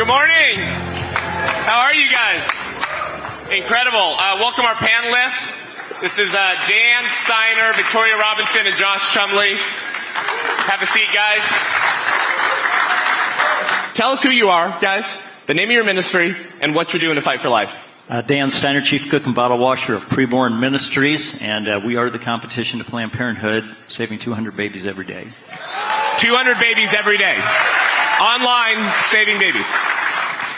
Good morning. How are you guys? Incredible. Welcome our panelists. This is Dan Steiner, Victoria Robinson, and Josh Chumley. Have a seat, guys. Tell us who you are, guys, the name of your ministry, and what you're doing to fight for life. Dan Steiner, Chief Cook and Bottle Washer of PreBorn Ministries, and we are the competition to Planned Parenthood, saving 200 babies every day. 200 babies every day. Online, saving babies.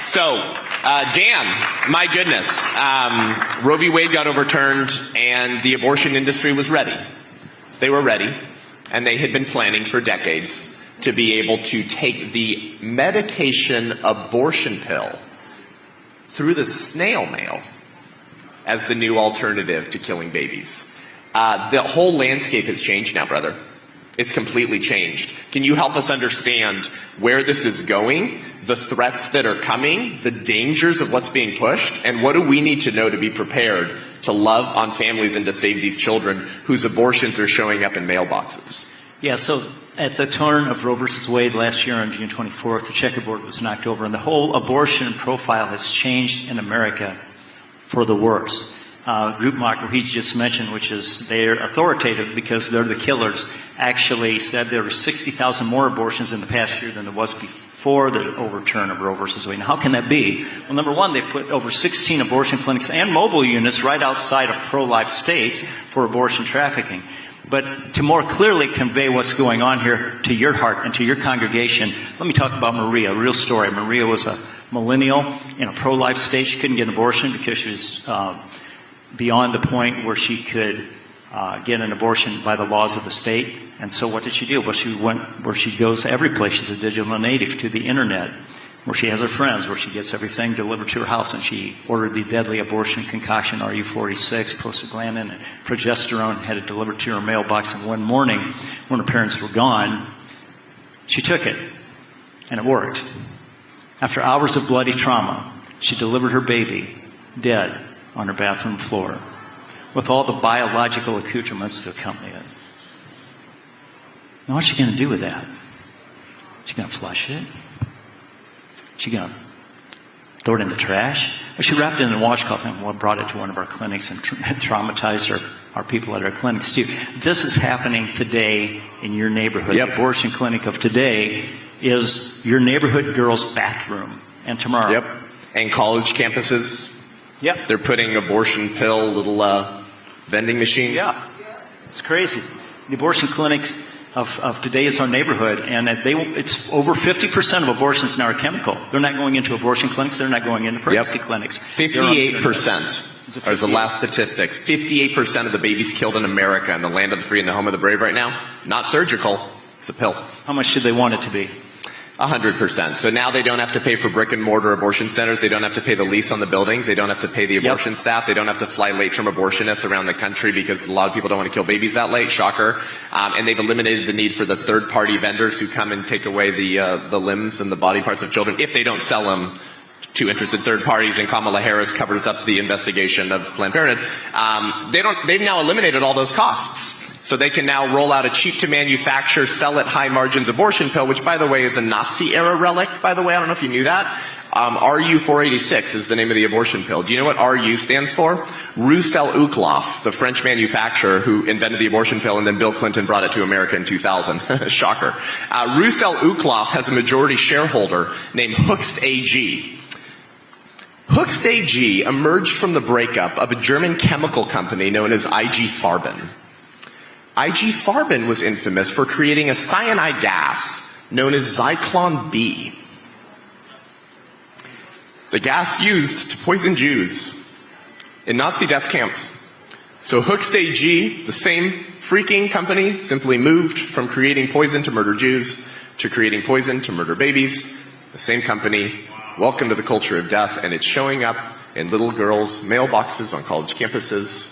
So, Dan, my goodness, Roe v. Wade got overturned, and the abortion industry was ready. They were ready, and they had been planning for decades to be able to take the medication abortion pill through the snail mail as the new alternative to killing babies. The whole landscape has changed now, brother. It's completely changed. Can you help us understand where this is going, the threats that are coming, the dangers of what's being pushed, and what do we need to know to be prepared to love on families and to save these children whose abortions are showing up in mailboxes? Yeah, so at the turn of Roe versus Wade last year on June 24th, the checkerboard was knocked over, and the whole abortion profile has changed in America for the worse. Group Mark, he just mentioned, which is they're authoritative because they're the killers, actually said there were 60,000 more abortions in the past year than there was before the overturn of Roe versus Wade. Now, how can that be? Well, number one, they put over 16 abortion clinics and mobile units right outside of pro-life states for abortion trafficking. But to more clearly convey what's going on here to your heart and to your congregation, let me talk about Maria, a real story. Maria was a millennial in a pro-life state. She couldn't get an abortion because she was beyond the point where she could get an abortion by the laws of the state. And so what did she do? Well, she went where she goes every place. She's a digital native, to the internet, where she has her friends, where she gets everything delivered to her house. And she ordered the deadly abortion concoction, RU46, prostaglandin, and progesterone, had it delivered to her mailbox. And one morning, when her parents were gone, she took it, and it worked. After hours of bloody trauma, she delivered her baby, dead, on her bathroom floor, with all the biological accoutrements to accompany it. Now, what's she going to do with that? She going to flush it? She going to throw it in the trash? Or she wrapped it in a washcloth and brought it to one of our clinics and traumatized our people at our clinics too. This is happening today in your neighborhood. Yep. The abortion clinic of today is your neighborhood girl's bathroom. And tomorrow. Yep. And college campuses. Yep. They're putting abortion pill little vending machines. Yeah. It's crazy. The abortion clinics of today is our neighborhood, and it's over 50% of abortions now are chemical. They're not going into abortion clinics. They're not going into pregnancy clinics. 58% are the last statistics. 58% of the babies killed in America, in the land of the free and the home of the brave right now, not surgical. It's a pill. How much should they want it to be? 100%. So now they don't have to pay for brick and mortar abortion centers. They don't have to pay the lease on the buildings. They don't have to pay the abortion staff. They don't have to fly late-term abortionists around the country because a lot of people don't want to kill babies that late. Shocker. And they've eliminated the need for the third-party vendors who come and take away the limbs and the body parts of children if they don't sell them to interested third parties, and Kamala Harris covers up the investigation of Planned Parenthood. They've now eliminated all those costs. So they can now roll out a cheap-to-manufacture, sell-at high-margins abortion pill, which, by the way, is a Nazi-era relic, by the way. I don't know if you knew that. RU486 is the name of the abortion pill. Do you know what RU stands for? Roussel Uclof, the French manufacturer who invented the abortion pill, and then Bill Clinton brought it to America in 2000. Shocker. Roussel Uclof has a majority shareholder named Hoechst AG. Hoechst AG emerged from the breakup of a German chemical company known as IG Farben. IG Farben was infamous for creating a cyanide gas known as Zyklon B. The gas used to poison Jews in Nazi death camps. So Hoechst AG, the same freaking company, simply moved from creating poison to murder Jews to creating poison to murder babies. The same company. Welcome to the culture of death, and it's showing up in little girls' mailboxes on college campuses.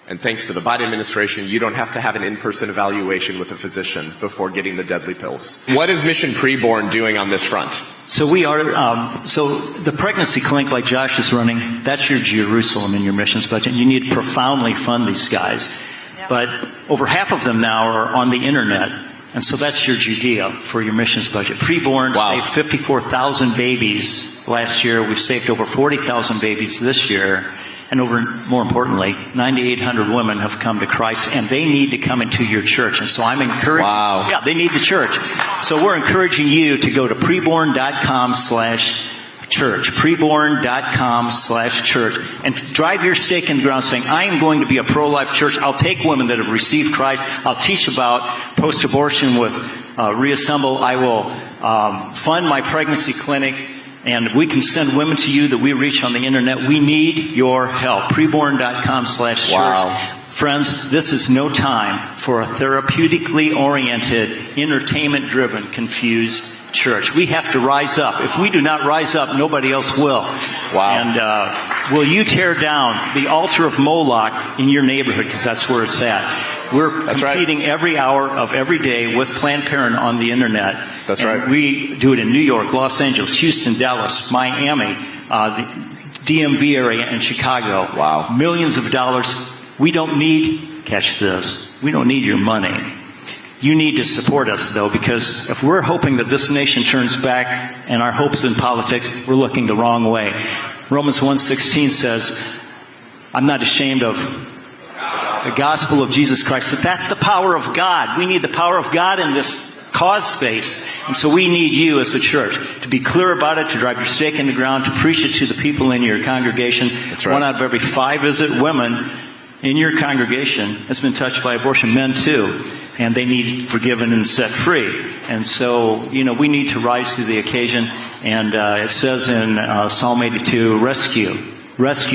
And thanks to the Biden administration, you don't have to have an in-person evaluation with a physician before getting the deadly pills. What is Mission PreBorn doing on this front? So we are, so the pregnancy clinic like Josh is running, that's your Jerusalem in your missions budget. You need to profoundly fund these guys. But over half of them now are on the internet. And so that's your Judea for your missions budget. PreBorn saved 54,000 babies last year. We've saved over 40,000 babies this year. And more importantly, 9,800 women have come to Christ, and they need to come into your church. And so I'm encouraging. Wow. Yeah, they need the church. So we're encouraging you to go to preborn.com/church, preborn.com/church, and drive your stake in the ground saying, I am going to be a pro-life church. I'll take women that have received Christ. I'll teach about post-abortion with Reassemble. I will fund my pregnancy clinic. And we can send women to you that we reach on the internet. We need your help. Preborn.com/church. Wow. Friends, this is no time for a therapeutically oriented, entertainment-driven, confused church. We have to rise up. If we do not rise up, nobody else will. Wow. And will you tear down the altar of Moloch in your neighborhood? Because that's where it's at. We're competing every hour of every day with Planned Parenthood on the internet. That's right. We do it in New York, Los Angeles, Houston, Dallas, Miami, the DMV area, and Chicago. Wow. Millions of dollars. We don't need, catch this, we don't need your money. You need to support us, though, because if we're hoping that this nation turns back and our hopes in politics, we're looking the wrong way. Romans 1:16 says, I'm not ashamed of the gospel of Jesus Christ. That's the power of God. We need the power of God in this cause space. And so we need you as a church to be clear about it, to drive your stake in the ground, to preach it to the people in your congregation. That's right. 1 out of every 5 women in your congregation has been touched by abortion, men too. And they need forgiven and set free. And so, we need to rise to the occasion. And it says in Psalm 82, rescue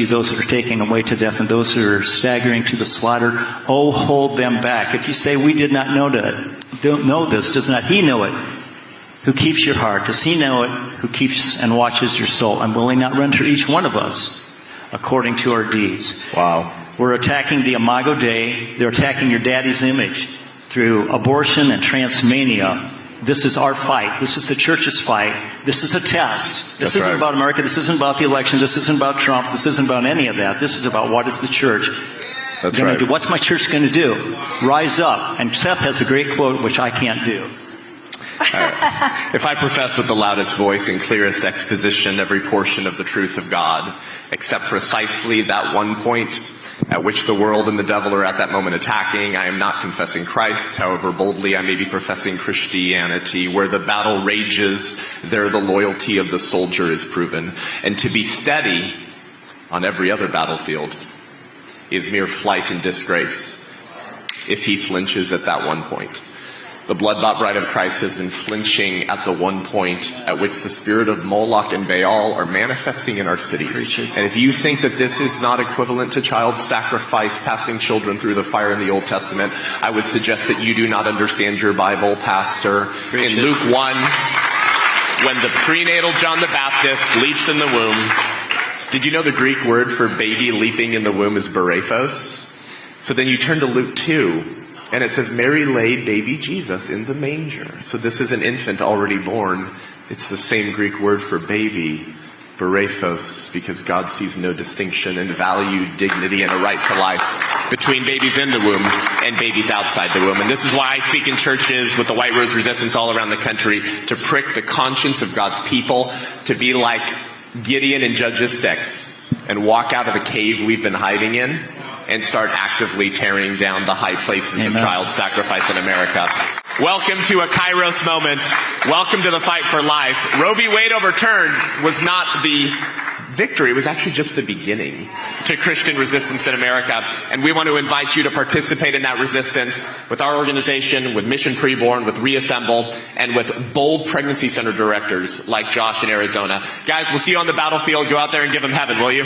those that are taken away to death and those that are staggering to the slaughter. Oh, hold them back. If you say, we did not know this, does not he know it? Who keeps your heart? Does he know it? Who keeps and watches your soul? And will he not render each one of us according to our deeds? Wow. We're attacking the Imago Dei. They're attacking your daddy's image through abortion and transmania. This is our fight. This is the church's fight. This is a test. This isn't about America. This isn't about the election. This isn't about Trump. This isn't about any of that. This is about what is the church going to do. What's my church going to do? Rise up. And Seth has a great quote, which I can't do. If I profess with the loudest voice and clearest exposition every portion of the truth of God, except precisely that one point at which the world and the devil are at that moment attacking, I am not confessing Christ, however boldly I may be professing Christianity. Where the battle rages, there the loyalty of the soldier is proven. And to be steady on every other battlefield is mere flight and disgrace if he flinches at that one point. The blood-bought bride of Christ has been flinching at the one point at which the spirit of Moloch and Baal are manifesting in our cities. And if you think that this is not equivalent to child sacrifice, passing children through the fire in the Old Testament, I would suggest that you do not understand your Bible, Pastor. In Luke 1, when the prenatal John the Baptist leaps in the womb, did you know the Greek word for baby leaping in the womb is barephos? So then you turn to Luke 2, and it says, Mary laid baby Jesus in the manger. So this is an infant already born. It's the same Greek word for baby, barephos, because God sees no distinction in value, dignity, and a right to life between babies in the womb and babies outside the womb. And this is why I speak in churches with the White Rose Resistance all around the country, to prick the conscience of God's people, to be like Gideon in Judges 6, and walk out of the cave we've been hiding in, and start actively tearing down the high places of child sacrifice in America. Welcome to a Kairos moment. Welcome to the fight for life. Roe v. Wade overturned was not the victory. It was actually just the beginning to Christian resistance in America. And we want to invite you to participate in that resistance with our organization, with Mission PreBorn, with Reassemble, and with bold pregnancy center directors like Josh in Arizona. Guys, we'll see you on the battlefield. Go out there and give them heaven, will you?